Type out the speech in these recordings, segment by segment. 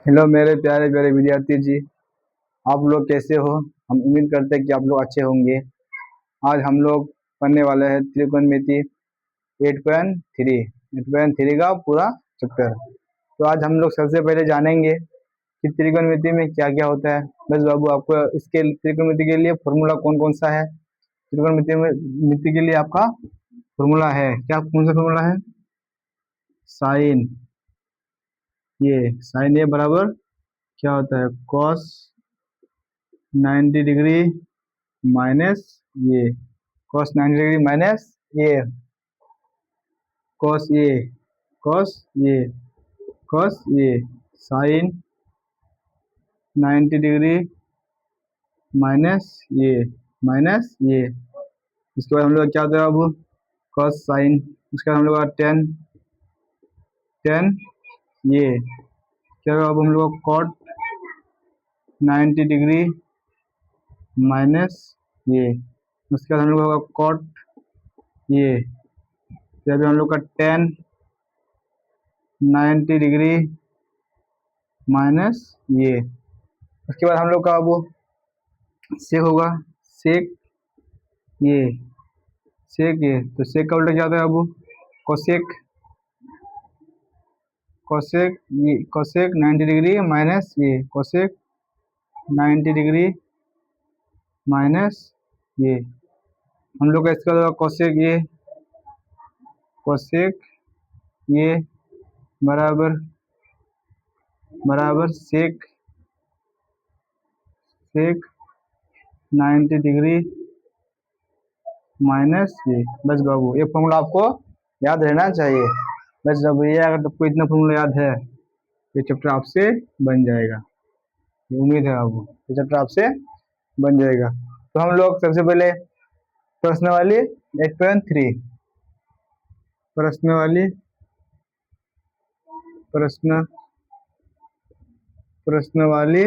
Hello मेरे प्यारे प्यारे विद्यार्थी जी। आप लोग कैसे हो? हम उम्मीद करते हैं कि आप लोग अच्छे होंगे। आज हम लोग पढ़ने वाले हैं त्रिकोणमिति 8.3 का पूरा चैप्टर। तो आज हम लोग सबसे पहले जानेंगे कि त्रिकोणमिति में क्या क्या होता है। बस बाबू, आपको इसके त्रिकोणमिति के लिए फॉर्मूला कौन कौन सा है? त्रिकोणमिति में मिति के लिए आपका फॉर्मूला है क्या? कौन सा फॉर्मूला है? साइन साइन ए बराबर क्या होता है? कॉस 90 डिग्री माइनस ये कॉस 90 डिग्री माइनस ये कॉस ये कॉस ये कॉस ये साइन 90 डिग्री माइनस ये। इसके बाद हम लोग क्या होता है अब? Cos sine. उसके बाद हम लोग का टेन टेन ये क्या होगा? अब हम लोग कॉट 90 डिग्री माइनस ये। उसके बाद हम लोग का कॉट ये। फिर अभी हम लोग का टेन 90 डिग्री माइनस ये। उसके बाद हम लोग का अब सेक होगा। सेक ये सेक ये तो सेक का उल्टा क्या होता है अब? कोसेक कोसेक ये कोसेक 90 डिग्री माइनस ये कोसेक 90 डिग्री माइनस ये। हम लोग का इसका होगा कोसेक ये बराबर बराबर सेक सेक 90 डिग्री माइनस ये। बस बाबू, ये फॉर्मूला आपको याद रहना चाहिए। बस जब ये अगर आपको इतना फॉर्मूला याद है, ये चैप्टर आपसे बन जाएगा। ये उम्मीद है आपको ये चैप्टर आपसे बन जाएगा। तो हम लोग सबसे पहले प्रश्न वाली 8.3 प्रश्न वाली प्रश्न प्रश्न वाली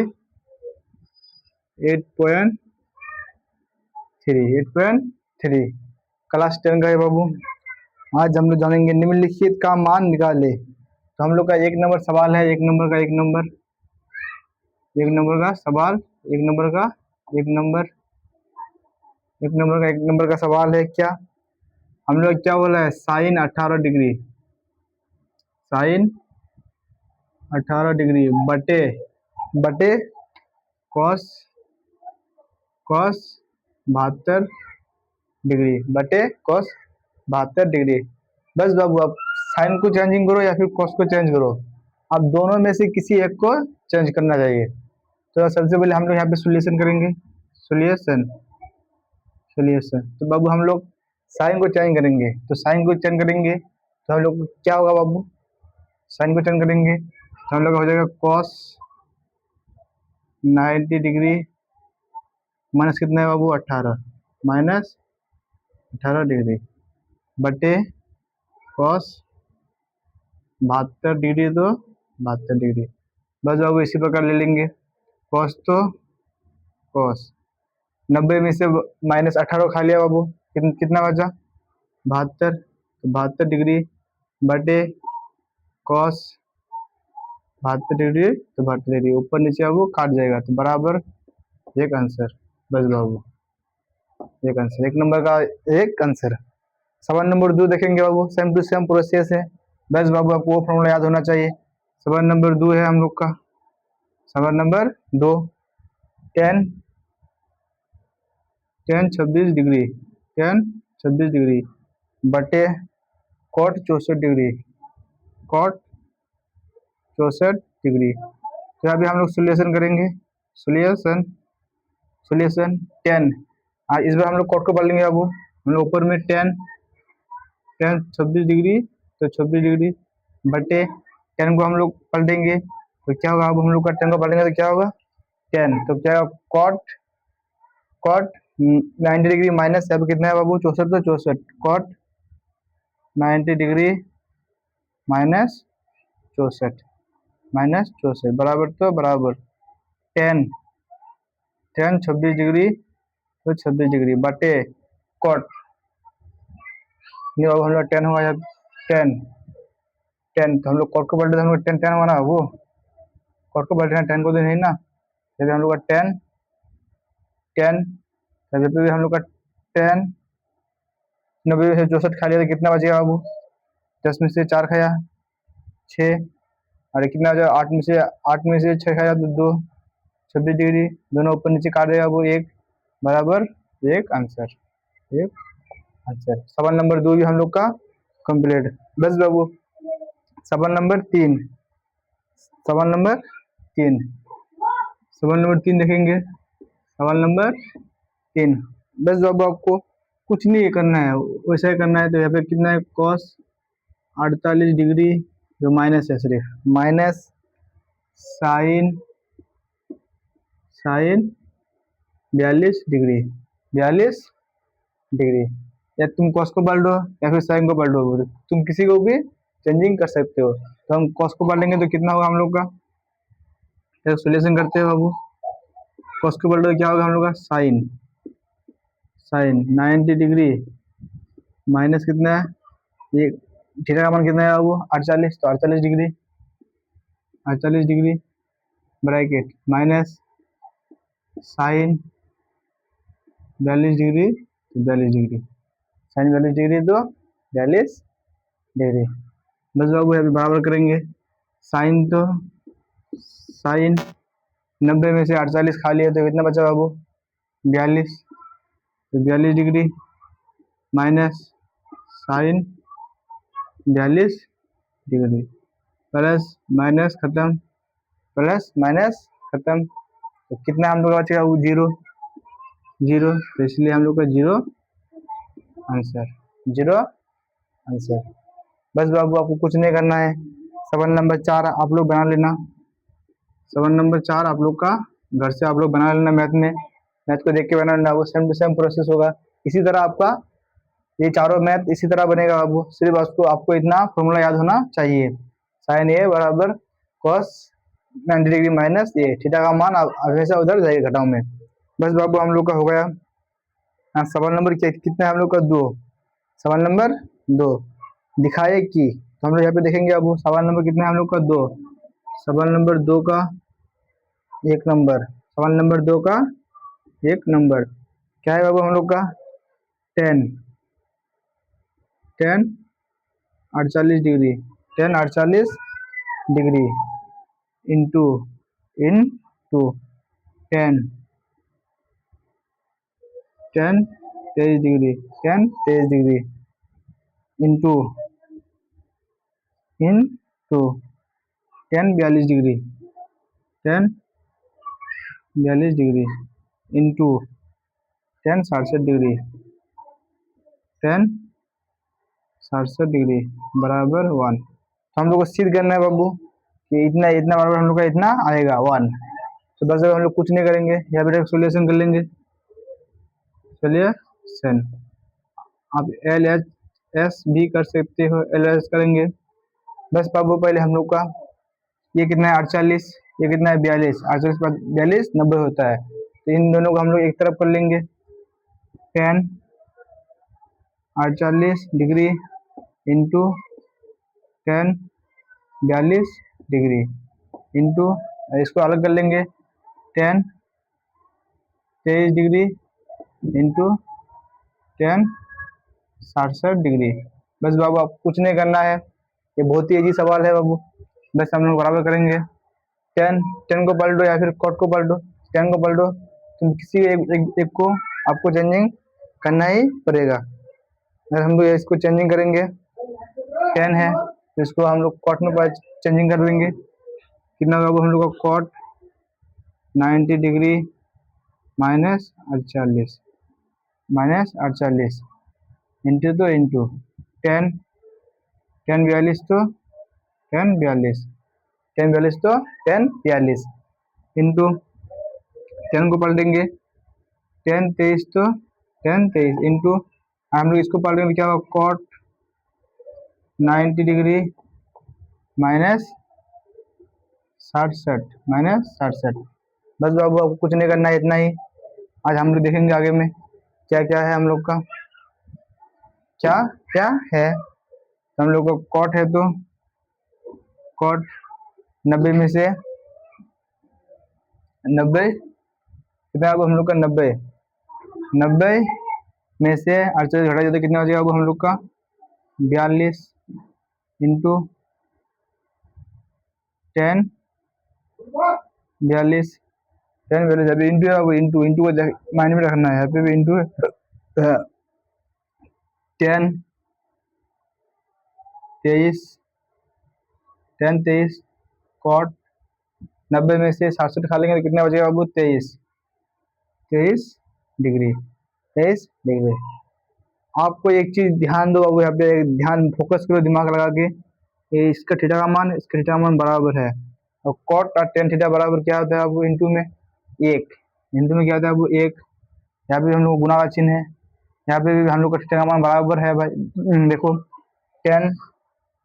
8.3 क्लास 10 का है बाबू। आज हम लोग जानेंगे निम्नलिखित का मान निकाले। तो हम लोग का एक नंबर सवाल है। एक नंबर का एक नंबर का सवाल है। क्या हम लोग क्या बोला है? साइन 18 डिग्री बटे बटे कॉस कॉस 72 डिग्री बटे कॉस 72 डिग्री। बस बाबू, आप साइन को चेंजिंग करो या फिर कॉस को चेंज करो। आप दोनों में से किसी एक को चेंज करना चाहिए। तो सबसे पहले हम लोग यहाँ पे सोल्यूशन करेंगे। सोल्यूशन सोल्यूशन तो बाबू हम लोग साइन को चेंज करेंगे। तो साइन को चेंज करेंगे तो हम लोग क्या होगा बाबू? साइन को चेंज करेंगे तो हम लोग हो जाएगा कॉस 90 डिग्री माइनस कितना है बाबू? 18 माइनस 18 डिग्री बटे कॉस 72 डिग्री तो 72 डिग्री। बस बाबू इसी प्रकार ले लेंगे। कॉस तो कॉस 90 में से माइनस 18 खा लिया बाबू, कितना बचा? 72। तो 72 डिग्री बटे कॉस 72 डिग्री तो 72 डिग्री ऊपर नीचे बाबू काट जाएगा तो बराबर एक आंसर। बस बाबू एक आंसर, एक नंबर का एक आंसर। सवाल नंबर 2 देखेंगे बाबू। सेम टू सेम प्रोसेस है। बस बाबू आपको वो फॉर्मूला याद होना चाहिए। सवाल नंबर 2 है हम लोग का। सवाल नंबर 2 टेन 26 डिग्री 26 डिग्री बटे कॉट 64 डिग्री कॉट 64 डिग्री। तो अभी हम लोग सोल्यूशन करेंगे। Solution solution 10। इस बार हम लोग कॉट को पढ़ लेंगे बाबू। हम लोग ऊपर में 26 डिग्री तो 26 डिग्री बटे 10 को हम लोग पलटेंगे तो क्या होगा? अब हम लोग का 10 को पलटेंगे तो क्या होगा? 10 तो क्या होगा? कॉट कॉट 90 डिग्री माइनस अब कितना है बाबू? 64 तो 64 कॉट 90 डिग्री माइनस 64 बराबर तो बराबर 10 26 डिग्री तो 26 डिग्री बटे कॉट। नहीं बाबू, हम लोग 10 होगा या 10 10 तो हम लोग कॉट को पलटे तो हम लोग 10 10 होगा ना बाबू। कॉट को पलटना, टेन को तो नहीं ना, जैसे हम लोग का टेन टेन, जैसे भी हम लोग का टेन, 90 में से 64 खा लिया तो कितना बचेगा बाबू, 10 में से 4 खाया 6, और कितना बचा, 8 में से 6 खाया तो 2, 26 डिग्री, दोनों ऊपर नीचे काट देगा वो, एक बराबर एक आंसर, एक आंसर। सवाल नंबर 2 भी हम लोग का कंप्लीट। बस बाबू सवाल नंबर 3, सवाल नंबर 3, सवाल नंबर 3 देखेंगे। सवाल नंबर 3, बस बाबू आपको कुछ नहीं करना है, वैसा ही करना है। तो यहाँ पे कितना है, cos 48 डिग्री, जो माइनस है सिर्फ, माइनस साइन 42 डिग्री, 42 डिग्री, या तुम cos को पलटो या फिर साइन को पलटो, तुम किसी को भी चेंजिंग कर सकते हो। तो हम cos को पलटेंगे तो कितना होगा हम लोग का, सोल्यूशन करते हैं बाबू। cos को पलटो क्या होगा हम लोग का, साइन साइन 90 डिग्री माइनस कितना है, ये थीटा का मान कितना है बाबू, 48, तो 48 degree, 48 degree bracket minus sine 42 degree, 42 degree, sine 42 degree तो 42 डिग्री। बस बाबू अभी बराबर करेंगे, साइन तो साइन 90 में से 48 खा लिया तो कितना बचा बाबू, 42, तो 42 degree minus sine 42 degree, plus minus खत्म, प्लस माइनस खत्म, तो कितना हम लोग का बचेगा वो, जीरो जीरो, तो इसलिए हम लोग का जीरो आंसर, जीरो आंसर। बस बाबू आपको कुछ नहीं करना है। सवाल नंबर 4 आप लोग बना लेना, सवाल नंबर 4 आप लोग का घर से आप लोग बना लेना, मैथ को देख के बना लेना, वो सेम टू सेम प्रोसेस होगा। इसी तरह आपका ये चारों मैथ इसी तरह बनेगा बाबू, सिर्फ आपको इतना फॉर्मूला याद होना चाहिए, साइन ए बराबर कॉस 90 डिग्री माइनस ए, थीटा का मान हमेशा उधर जाएगा घटाओ में। बस बाबू हम लोग का हो गया। हाँ, सवाल नंबर कितना है हम लोग का, 2, सवाल नंबर 2, दिखाए कि, तो हम लोग यहाँ पे देखेंगे अब सवाल नंबर कितना है हम लोग का, 2, सवाल नंबर 2 का 1 नंबर, सवाल नंबर 2 का 1 नंबर क्या है बाबू हम लोग का, 10 48 degree, 48 degree into 10 23 degree, 23 degree into 42 degree, 42 degree into 67 degree, 67 degree बराबर 1। तो हम लोग को सिद्ध करना है बाबू कि इतना इतना बराबर हम लोग का इतना आएगा 1। तो बस हम लोग कुछ नहीं करेंगे, यहाँ पे सोल्यूशन कर लेंगे, सोल्यूशन आप एल एच एस भी कर सकते हो, एल एस करेंगे। बस बाबू पहले हम लोग का ये कितना है 48, ये कितना है 42, 48 पर 42 90 होता है, तो इन दोनों को हम लोग एक तरफ कर लेंगे, 10 48 डिग्री इंटू 10 42 डिग्री इंटू, इसको अलग कर लेंगे, 10 23 डिग्री इंटू 10 67 डिग्री। बस बाबू आप कुछ नहीं करना है, ये बहुत ही इजी सवाल है बाबू, बस हम लोग बराबर करेंगे, 10 को पलटो या फिर कॉट को पलटो, 10 को पलटो, तुम किसी एक को आपको चेंजिंग करना ही पड़ेगा। अगर हम लोग इसको चेंजिंग करेंगे, 10 है तो इसको हम लोग कॉट में चेंजिंग कर देंगे, कितना होगा हम लोग का कॉट 90 डिग्री माइनस 48 इंटू तो इंटू 10 42 तो 10 42 तो 10 42 इंटू 10 को पलटेंगे, 10 23 तो 10 23 इंटू हम लोग इसको पलटेंगे, क्या होगा कॉट 90 डिग्री माइनस 67। बस बाबू आपको कुछ नहीं करना है, इतना ही। आज हम लोग देखेंगे आगे में क्या क्या है हम लोग का, क्या क्या है। हम लोग को कॉट है तो कॉट 90 में से 90 कितना अब हम लोग का 90 में से 48 घटा जाए तो कितना हो जाएगा अब हम लोग का 42 इंटू 10 42 10 42 अभी इंटू है अब इंटू को माइंड में रखना है यहाँ पे भी इंटू है 10 23 कॉट 90 में से 67 खा लेंगे तो कितना बचेगा बाबू 23 डिग्री 23 डिग्री। आपको एक चीज ध्यान दो बाबू, यहाँ पे ध्यान फोकस करो दिमाग लगा के, ये इसका थीटा का मान इसका थीटा का मान बराबर है और कॉट और टेन थीटा बराबर क्या होता है आपको इंटू में एक, इंटू में क्या होता है आपको एक, यहाँ पे हम लोग गुणा का चिन्ह है, यहाँ पे भी हम लोग का थीटा का मान बराबर है भाई। देखो 10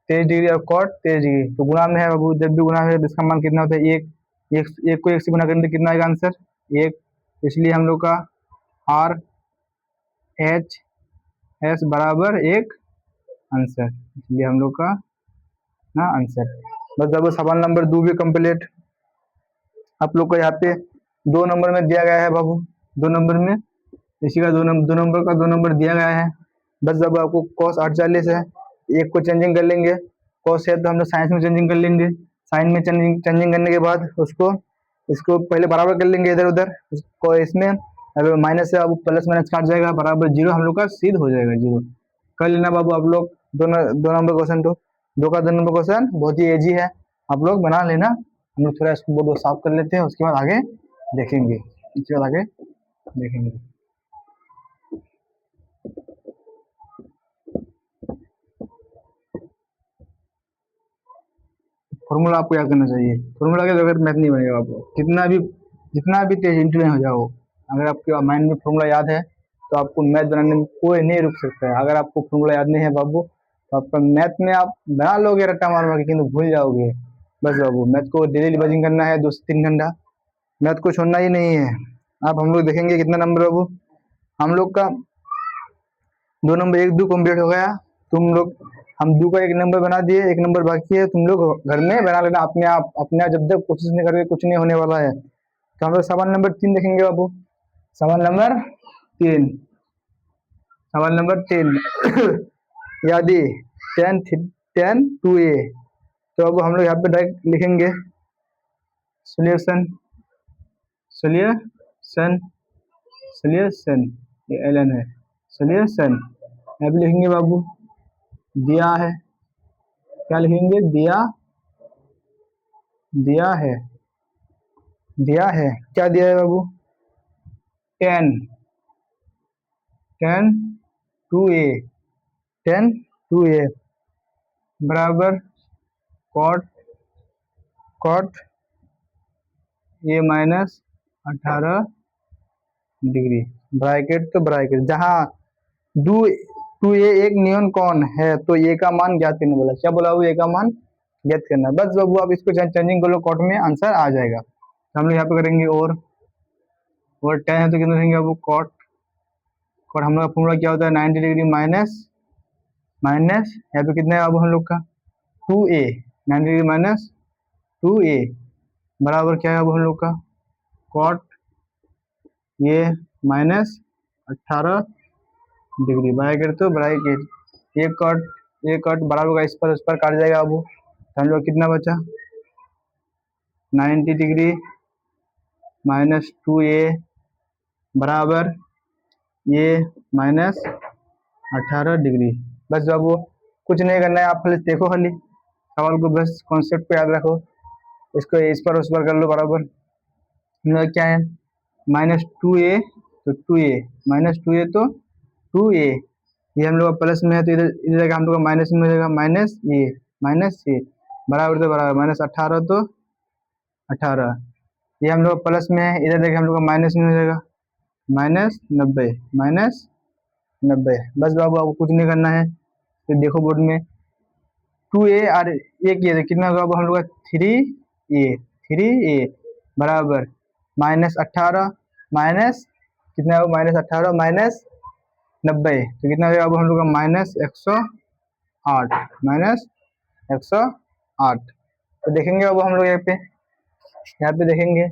23 डिग्री और कॉट 23 डिग्री तो गुणा में है बाबू, जब भी गुणा में है तो इसका मान कितना होता है एक, एक को एक से गुणा करेंगे तो कितना आएगा आंसर एक, इसलिए हम लोग का आर एच एस बराबर एक आंसर, इसलिए हम लोग का ना आंसर। बस अब सवाल नंबर 2 भी कंप्लीट। आप लोग को यहाँ पे 2 नंबर में दिया गया है बाबू, 2 नंबर में इसी का 2 नंबर दिया गया है। बस अब आपको cos 48 है, एक को चेंजिंग कर लेंगे, cos है तो हम लोग साइंस में चेंजिंग कर लेंगे, साइन में चेंजिंग करने के बाद इसको पहले बराबर कर लेंगे इधर उधर, इसको इसमें अगर माइनस से अब प्लस माइनस काट जाएगा बराबर जीरो, हम लोग का सिद्ध हो जाएगा जीरो। कर लेना बाबू आप लोग दो नंबर क्वेश्चन, तो 2 नंबर क्वेश्चन बहुत ही इजी है, आप लोग बना लेना। हम लोग थोड़ा इसको बोर्ड साफ कर लेते हैं, उसके बाद आगे देखेंगे, इसके बाद आगे देखेंगे। फॉर्मूला आपको याद करना चाहिए, फॉर्मूला के बगैर मैथ नहीं बनेगा आपको, जितना भी तेज इंटेलिजेंट हो जाओ, अगर आपके माइंड में फॉर्मूला याद है तो आपको मैथ बनाने में कोई नहीं रुक सकता है। अगर आपको फॉर्मूला याद नहीं है बाबू तो आपका मैथ में आप बना लोगे रट्टा मार मार के, किंतु भूल जाओगे। बस बाबू मैथ को डेली रिवाइजिंग करना है 2 से 3 घंटा, मैथ को छोड़ना ही नहीं है। अब हम लोग देखेंगे कितना नंबर बाबू, हम लोग का 2 नंबर 1 2 कम्प्लीट हो गया, तुम लोग हम 2 का 1 नंबर बना दिए, 1 नंबर बाकी है, तुम लोग घर में बना लेना अपने आप, जब तक कोशिश नहीं करोगे कुछ नहीं होने वाला है। तो हम लोग सवाल नंबर 3 देखेंगे बाबू, सवाल नंबर 3 यदि tan 2a, तो अब हम लोग यहाँ पे डायरेक्ट लिखेंगे सोल्यूशन ये ln है, सोल्यूशन यहाँ पे लिखेंगे बाबू, दिया है क्या लिखेंगे, दिया है क्या दिया है बाबू, tan 2a बराबर cot a minus 18 degree, bracket तो ब्रैकेट, जहाँ 2a एक नियन कौन है तो a का मान ज्ञात करने बोला, क्या बोला वो a का मान ज्ञात करना। बस बाबू आप इसको चेंजिंग कर लो, कॉट में आंसर आ जाएगा। तो हम लोग यहाँ पे करेंगे और 10 है तो कितना रहेंगे बाबू, कॉट हम लोग का फॉर्मूला क्या होता है 90 डिग्री माइनस यहाँ पे कितना है बाबू हम लोग का 2a, 90 डिग्री माइनस 2a बराबर क्या है अब हम लोग का कॉट ये माइनस 18 डिग्री, ब्रैकेट तो ब्रैकेट, ये कट बराबर का इस पर काट जाएगा अब, तो हम लोग कितना बचा 90 डिग्री माइनस 2a बराबर ये माइनस 18 डिग्री। बस बाबू कुछ नहीं करना है, आप खाली देखो, खाली सवाल को बस कॉन्सेप्ट पे याद रखो, इसको इस पर उस पर कर लो बराबर। क्या है -2a तो 2a माइनस 2a तो 2a, ये हम लोग प्लस में है तो इधर हम लोग माइनस में हो जाएगा, माइनस ए बराबर तो बराबर -18 तो 18, ये हम लोग प्लस में है, इधर देखिए हम लोग माइनस में हो जाएगा -90। बस बाबू आपको कुछ नहीं करना है, तो देखो बोर्ड में 2a और एक ये कितना होगा हम लोग का 3a बराबर -18 माइनस कितना होगा -18 माइनस 90 तो कितना होगा अब हम लोग का -108 तो देखेंगे अब हम लोग यहाँ पे देखेंगे,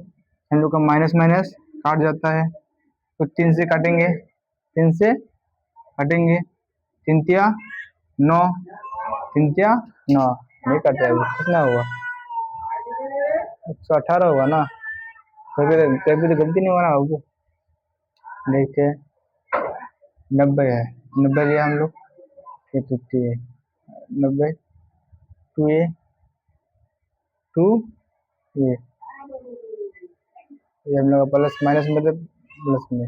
हम लोग का माइनस माइनस काट जाता है, तो 3 से काटेंगे, 3 से काटेंगे, 3 तिया 9, 3 तिया 9 नहीं कटे, अभी कितना होगा 118 होगा ना, कभी कभी तो गलती नहीं होगा ना बाबू। देखते 90 है, 90 लिया हम लोग, ये 50 है, 90 2a 2a, ये हम लोग प्लस माइनस मतलब प्लस में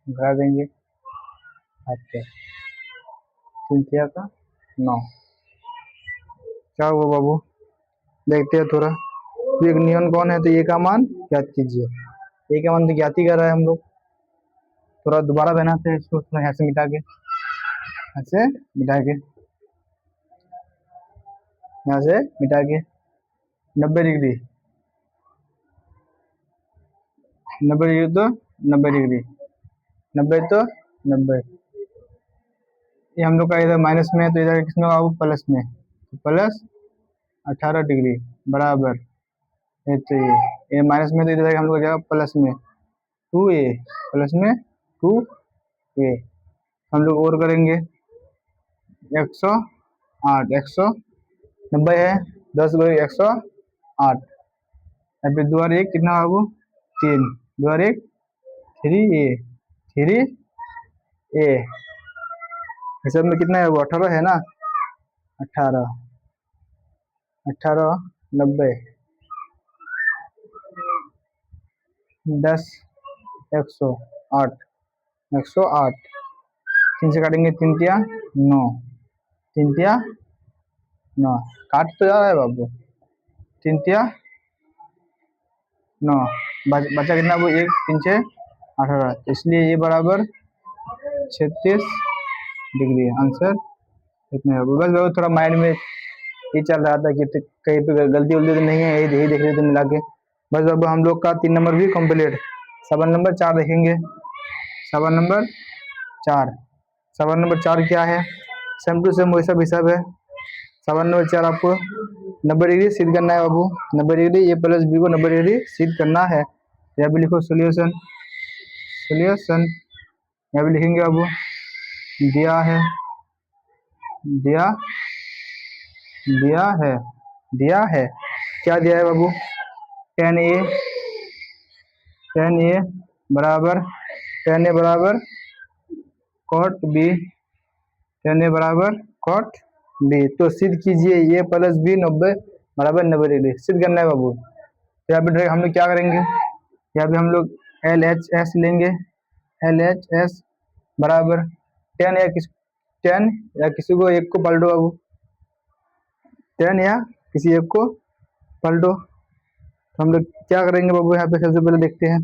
घटा देंगे, अच्छा 3 तिया 9 क्या हुआ बाबू, देखते हैं थोड़ा। तो एक नियन कौन है, तो ये का मान ज्ञात कीजिए, ये का मान तो ज्ञात ही कर रहा है हम लोग। थोड़ा दोबारा बनाते हैं इसको, थोड़ा यहाँ से मिटा के, यहाँ से मिटा के, यहाँ से मिटा के 90 डिग्री, 90 डिग्री तो 90 डिग्री, 90 तो 90, ये हम लोग का इधर माइनस में है, तो इधर किसमें होगा प्लस में, तो प्लस 18 डिग्री बराबर, ये तो ये माइनस में, तो इधर हम लोग जाएगा प्लस में 2a, प्लस में 2a, हम लोग और करेंगे 108, 190 है, 10 गुणे 108, यहाँ पे 2 और 1 कितना बाबू 3, 2 और 1 3a, 3a, इस सब में कितना है वो 18 है ना, 18, 18 90 10 108, 108, 3 से काटेंगे 3 तिया 9, 3 तिया 9, काट तो जा रहा है बाबू, 3 तिया 9, बचा कितना वो 1 3 6 18, इसलिए ये बराबर 36 डिग्री, आंसर इतना है। बस वो थोड़ा माइंड में ये चल रहा था कि कहीं पे गलती उलती तो नहीं है, यही देख रहे थे मिला के। बस अब हम लोग का 3 नंबर भी कंप्लीट। सवाल नंबर 4 देखेंगे, सवाल नंबर 4, सवाल नंबर 4 क्या है, सेम टू सेम वैसा हिसाब है। सवाल नंबर 4 आपको 90 डिग्री सिद्ध करना है बाबू, 90 डिग्री ए प्लस बी को 90 डिग्री सिद्ध करना है। यहाँ पे लिखो सोल्यूशन, सोल्यूशन यहाँ पे लिखेंगे बाबू, दिया है, दिया दिया है, दिया है, क्या दिया है बाबू, 10a, 10a बराबर, 10a बराबर कॉट बी, 10a बराबर कॉट बी, तो सिद्ध कीजिए ए प्लस बी 90 बराबर 90 डिग्री, सिद्ध करना है बाबू। तो यहाँ पे हम लोग क्या करेंगे, यहाँ पे हम लोग LHS लेंगे, LHS बराबर 10 या 10 या किसी को एक को पलटो बाबू, 10 या किसी एक को पलटो। तो हम लोग क्या करेंगे बाबू, यहाँ पे सबसे पहले देखते हैं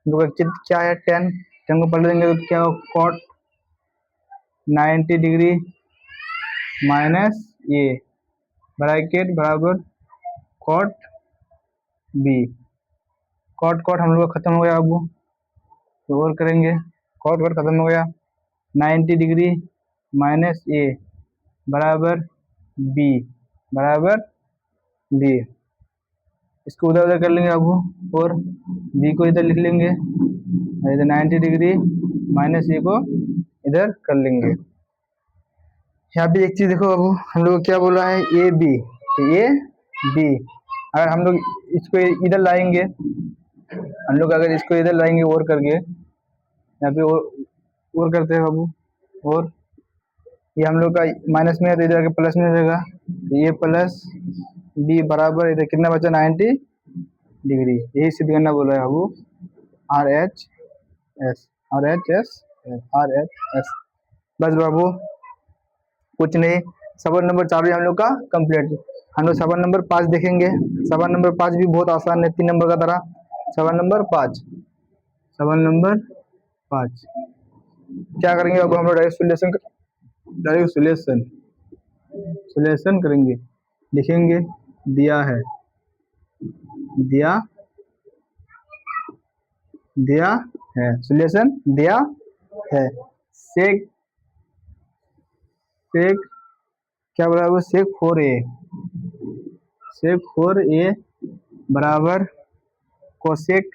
क्या है, 10 को पलट देंगे तो क्या होगा, cot 90 degree minus A bracket बराबर कॉट बी, कॉट कॉट हम लोग खत्म हो गया बाबू, तो और करेंगे, कॉट कॉट खत्म हो गया, 90 डिग्री माइनस ए बराबर बी, बराबर बी, इसको उधर उधर कर लेंगे बाबू, और बी को इधर लिख लेंगे, इधर 90 डिग्री माइनस ए को इधर कर लेंगे। यहाँ पे एक चीज देखो बाबू, हम लोग क्या बोला है ए बी, तो ए बी, अगर हम लोग इसको इधर लाएंगे, हम लोग अगर इसको इधर लाएंगे और करके, यहाँ पे और करते हैं बाबू, और ये हम लोग का माइनस में है तो इधर आके प्लस में हो जाएगा, तो ये प्लस बी बराबर इधर कितना बचा 90 डिग्री, यही सिद्ध करना बोला है बाबू, RHS, RHS, RHS, बस बाबू कुछ नहीं। सवाल नंबर 4 भी हम लोग का कंप्लीट। हम लोग सवाल नंबर 5 देखेंगे, सवाल नंबर 5 भी बहुत आसान है 3 नंबर का तरह। सवाल नंबर 5, सवाल नंबर 5 क्या करेंगे अब हम लोग, डायरेक्ट सोल्यूशन, सोल्यूशन करेंगे, लिखेंगे दिया है, दिया दिया है, सोल्यूशन दिया है, सेक सेक क्या बराबर सेक 4a, सेक 4a बराबर कोसेक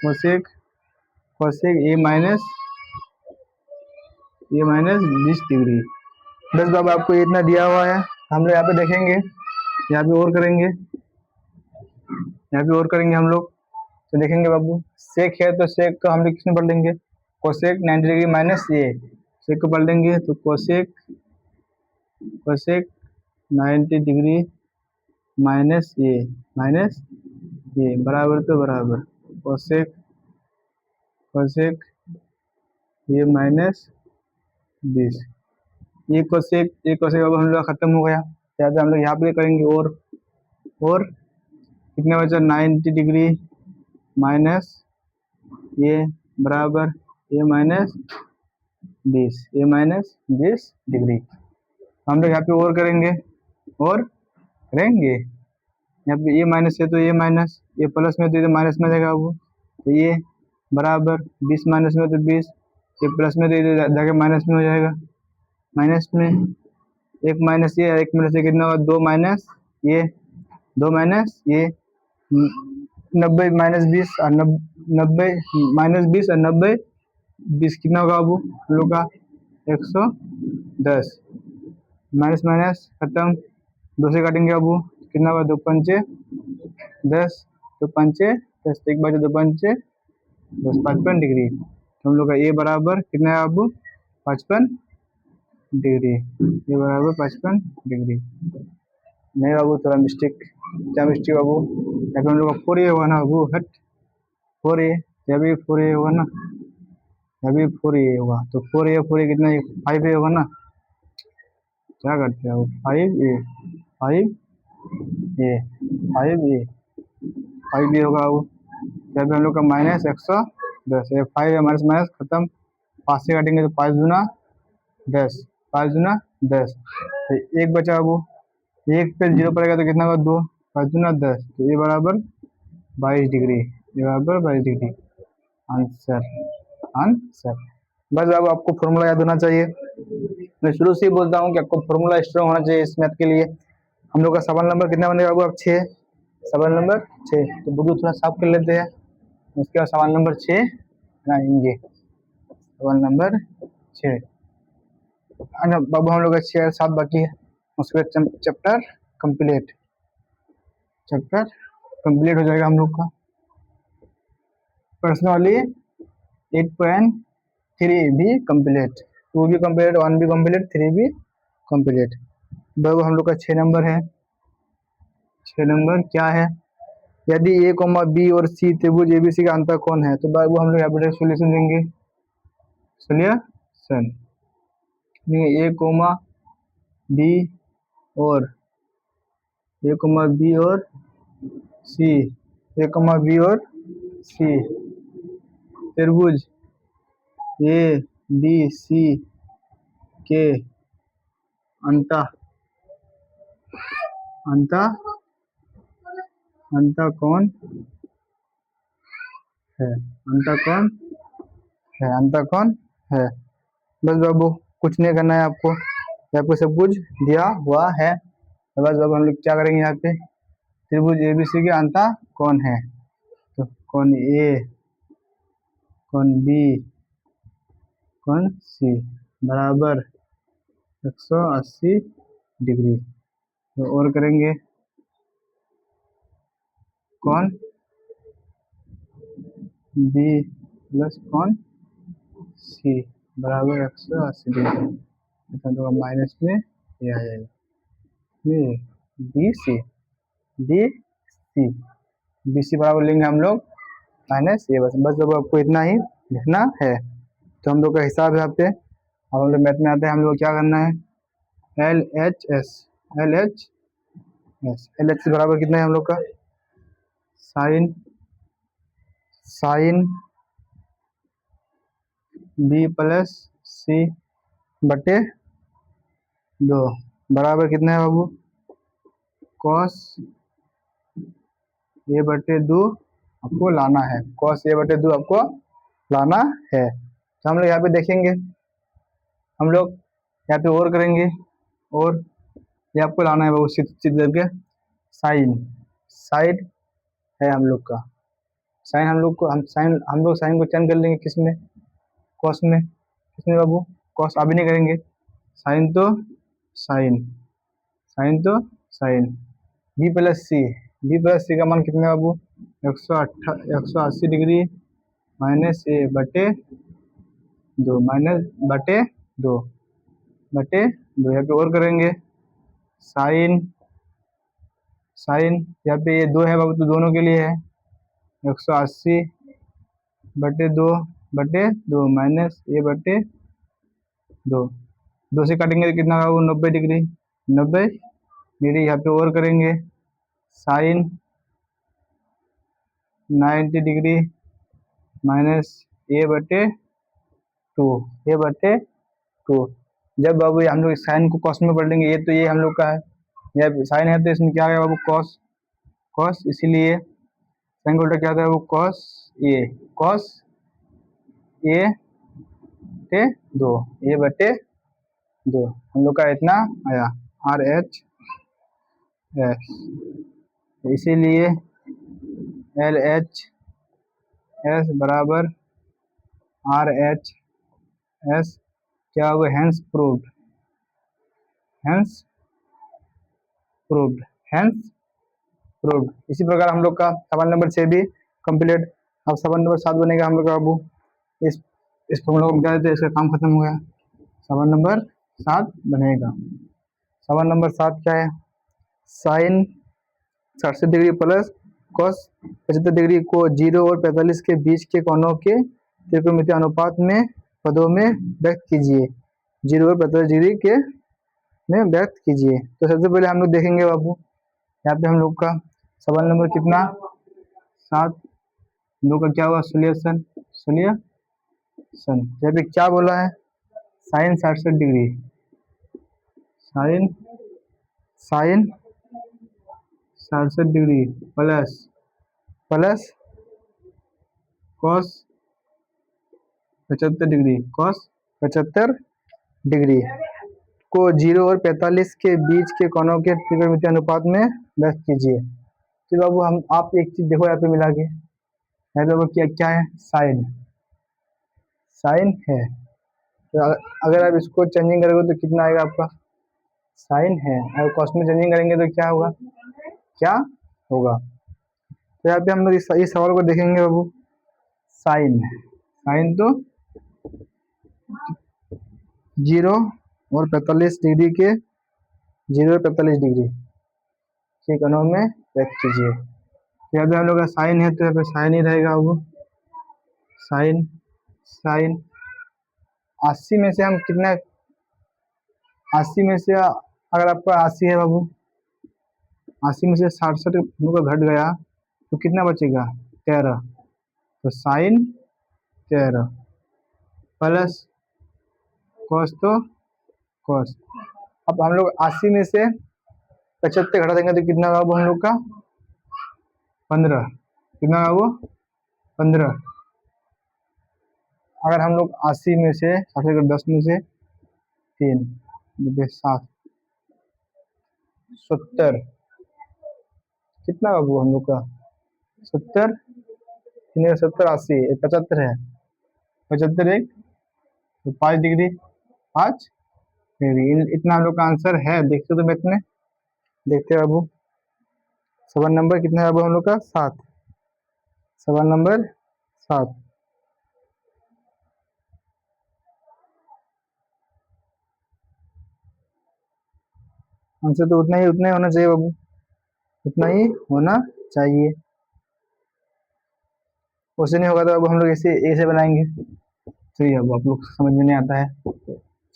कोसेक कोसेक ए माइनस 20 डिग्री। बस बाबा आपको इतना दिया हुआ है, हम लोग यहाँ पे देखेंगे, यहाँ पे और करेंगे, हम लोग। तो देखेंगे बाबू, सेक है तो सेक को हम लोग किसमें पढ़ लेंगे, कोसेक 90 डिग्री माइनस ये, सेक को पढ़ लेंगे तो कोसेक 90 डिग्री माइनस ये बराबर तो बराबर कोसेक ये माइनस 20। ये कोसेक अब हम लोग खत्म हो गया। यहाँ पे हम लोग यहाँ पे करेंगे और कितने बचा, 90 डिग्री माइनस ये बराबर ये माइनस 20 डिग्री। हम लोग यहाँ पे और करेंगे, यहाँ पे ये माइनस है तो ये माइनस, ये प्लस में तो ये माइनस में जाएगा वो, तो ये बराबर 20 माइनस में तो 20, ये प्लस में तो ये जाके माइनस में हो जाएगा, माइनस में एक माइनस ये, एक माइनस ये कितना होगा, 2 माइनस ये 90 माइनस 20 और 90 माइनस 20 और 90 20 कितना होगा अब हम लोग का 110। माइनस माइनस खत्म, 2 से काटेंगे अब कितना होगा, 2 पंचे 10, 2 पंचे 10, एक बार 2 पंचे 10, 55 डिग्री। तो हम लोग का ये बराबर कितना है अब 55 डिग्री, ये बराबर 55 डिग्री। नहीं बाबू थोड़ा मिस्टेक, क्या मिस्टेक बाबू, यहाँ पे हम लोग का 4a होगा ना बाबू, हट 4a, यहाँ भी 4a होगा ना, यहाँ भी 4a होगा, तो 4a कितना 5a होगा ना, क्या करते हैं वो 5a होगा वो। यहाँ पे हम लोग का माइनस 110, ये 5 है माइनस माइनस खत्म, 5 से काटेंगे तो 5 दूना 10, 5 दूना 10, तो एक बचा वो, एक पे 0 पड़ेगा तो कितना होगा 2, 5 दूना 10, तो ये बराबर 22 डिग्री, ये बराबर 22 डिग्री। आंसर। बस अब आपको फॉर्मूला याद होना चाहिए, मैं शुरू से ही बोलता हूँ कि आपको फॉर्मूला स्ट्रॉन्ग होना चाहिए इस मैथ के लिए। हम लोग का सवाल नंबर कितना बनेगा बाबू, अब 6, सवाल नंबर 6, तो बुद्धू थोड़ा साफ कर लेते हैं, उसके बाद सवाल नंबर 6 बनाएंगे, सवाल नंबर 6। बाबू हम लोग का 6 और 7 बाकी है, उसके बाद चैप्टर कंप्लीट हो जाएगा हम लोग का। पर्सनली 8.3 भी कंप्लीट, 2 भी कंप्लीट, 1 भी कंप्लीट, 3 भी कंप्लीट। बाबू हम लोग का 6 नंबर है, 6 नंबर क्या है, यदि ए कोमा बी और सी त्रिभुज एबीसी का अंतर कौन है, तो बाबू हम लोग यहाँ पर सोल्यूशन देंगे, सोल्यूशन ए कोमा बी और सी, ए कोमा बी और सी त्रिभुज ए बी सी के अंतर कौन है, अंतर कौन है। बस बाबू कुछ नहीं करना है आपको, आपको सब कुछ दिया हुआ है, तो बस बाबू हम लोग क्या करेंगे, यहाँ पे त्रिभुज एबीसी के अंतर कौन है, तो कौन ए कौन बी कौन सी बराबर 180 डिग्री। तो और करेंगे कौन बी प्लस कौन सी बराबर 180 डिग्री, तो माइनस में ये आ जाएगा, ये बी सी बराबर लेंगे हम लोग माइनस ये, बस अब आपको इतना ही लिखना है। तो हम लोग का हिसाब है यहाँ पे, अब हम लोग मैथ में आते हैं, हम लोग क्या करना है, एल एच एस बराबर कितना है हम लोग का, साइन बी प्लस सी बटे 2 बराबर कितना है बाबू, कॉस ए बटे 2 आपको लाना है, कॉस ए बटे 2 आपको लाना है। तो हम लोग यहाँ पे देखेंगे, हम लोग यहाँ पे और करेंगे, और ये आपको लाना है बाबू, चित्र करके साइड है हम लोग का। साइन हम लोग साइन को चेंज कर लेंगे किस में, कॉस में। किसमें बाबू, कॉस अभी नहीं करेंगे। साइन तो साइन, साइन तो साइन। बी प्लस सी का मान कितना है बाबू, 180 माइनस ए बटे 2 माइनस दो बटे दो। यहाँ पे और करेंगे साइन, साइन यहाँ पे ये 2 है बाबू तो दोनों के लिए है 180 बटे दो माइनस ए बटे 2। 2 से काटेंगे तो कितना बाबू, 90 डिग्री। यहाँ पे और करेंगे साइन 90 डिग्री माइनस ए बटे 2। जब बाबू ये हम लोग साइन को कॉस में पढ़ लेंगे, ये तो ये हम लोग का है, जब साइन है तो इसमें क्या है बाबू, कॉस। कॉस इसीलिए साइन का उल्टा क्या होता है वो, कॉस ए बटे 2, ए बटे 2। हम लोग का इतना आया RH एस, इसीलिए LHS बराबर RHS क्या होगा, हेंस प्रूव्ड, हेंस प्रूव्ड। इसी प्रकार हम लोग का सवाल नंबर 6 भी कंप्लीट। अब सवाल नंबर 7 बनेगा हम लोग का बाबू। इस फॉर्मूला को मिटा देते, इसका काम खत्म हो गया। सवाल नंबर 7 बनेगा। सवाल नंबर 7 क्या है, sine 60 degree plus cos 75 degree को 0 और 45 के बीच के कोणों के त्रिकोणमितीय अनुपात में पदों में व्यक्त कीजिए। 0 और 45 डिग्री के में व्यक्त कीजिए। तो सबसे पहले हम लोग देखेंगे बाबू, यहाँ पे हम लोग का सवाल नंबर कितना, 7, हम लोग का क्या हुआ, सोल्यूशन। यहाँ पे क्या बोला है, sine 67 degree, sine 67 degree plus cos 75 degree, cos 75 degree को 0 और 45 के बीच के कोणों के त्रिकोणमितीय अनुपात में व्यक्त कीजिए। तो बाबू आप एक चीज देखो यहाँ पे मिला के, यहाँ पे क्या क्या है, साइन है। तो अगर आप इसको चेंजिंग करोगे तो कितना आएगा आपका, साइन है। अगर कॉस में चेंजिंग करेंगे तो क्या होगा। तो यहाँ पे हम लोग इस सवाल को देखेंगे बाबू, साइन तो 0 और 45 डिग्री के 0 और 45 डिग्री के कोणों में व्यक्त कीजिए। तो यहाँ पे हम लोग का साइन है तो यहाँ पे साइन ही रहेगा बाबू। साइन 80 में से हम कितना, 80 में से अगर आपका 80 है बाबू, 80 में से 67 हम लोग का घट गया तो कितना बचेगा, 13। तो साइन 13 प्लस कॉस तो कॉस। अब हम लोग 80 में से 75 घटा देंगे तो कितना होगा हम लोग का, 15। कितना होगा वो, 15। अगर हम लोग 80 में से 10 में से 3 7 70, कितना बाबू हम लोग का, 70 70 80 75 है, 75 1 तो 5 डिग्री, 5 डिग्री। इतना हम लोग का आंसर है। देखते तो मैथ में, देखते बाबू। सवाल नंबर कितना है बाबू हम लोग का, 7। सवाल नंबर 7। आंसर तो उतना ही होना चाहिए बाबू, उतना ही होना चाहिए। उससे नहीं होगा तो अब हम लोग ऐसे बनाएंगे। सही है, अब आप लोग समझ में नहीं आता है,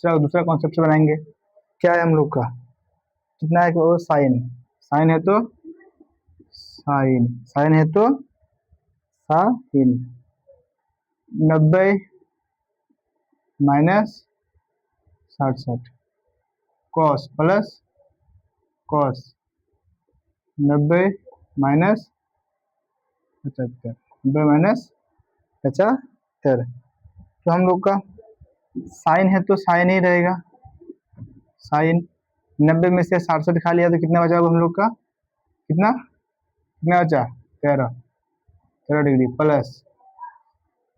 चलो दूसरा कॉन्सेप्ट से बनाएंगे। क्या है हम लोग का, कितना है वो, साइन है तो sine 90 minus 67 cos plus cos 90 minus 75, 90 minus 75। तो हम लोग का साइन है तो साइन ही रहेगा। साइन 90 में से 67 खा लिया तो कितना बचा हम लोग का, कितना कितना बचा? 13, 13 डिग्री प्लस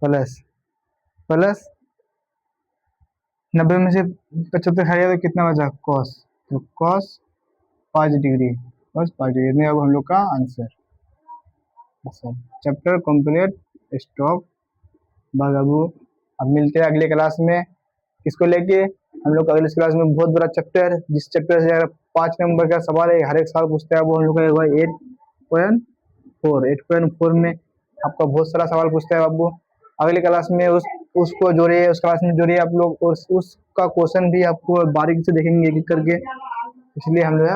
प्लस प्लस 90 में से 75 खा लिया तो कितना बचा? कॉस, तो कॉस 5 डिग्री, बस 5 डिग्री। अब हम लोग का आंसर। Chapter complete, stop. बस अब मिलते हैं अगले क्लास में। किसको लेके? हम लोग अगले क्लास में बहुत बड़ा चैप्टर, जिस चैप्टर से अगर 5 नंबर का सवाल है हर एक साल पूछता है, वो हम लोग का 8.4। 8.4 में आपका बहुत सारा सवाल पूछता है बाबू। अगली क्लास में उसको जोड़िए, उस क्लास में जोड़िए आप लोग, और उसका क्वेश्चन भी आपको बारीकी से देखेंगे एक एक करके। इसलिए हम लोग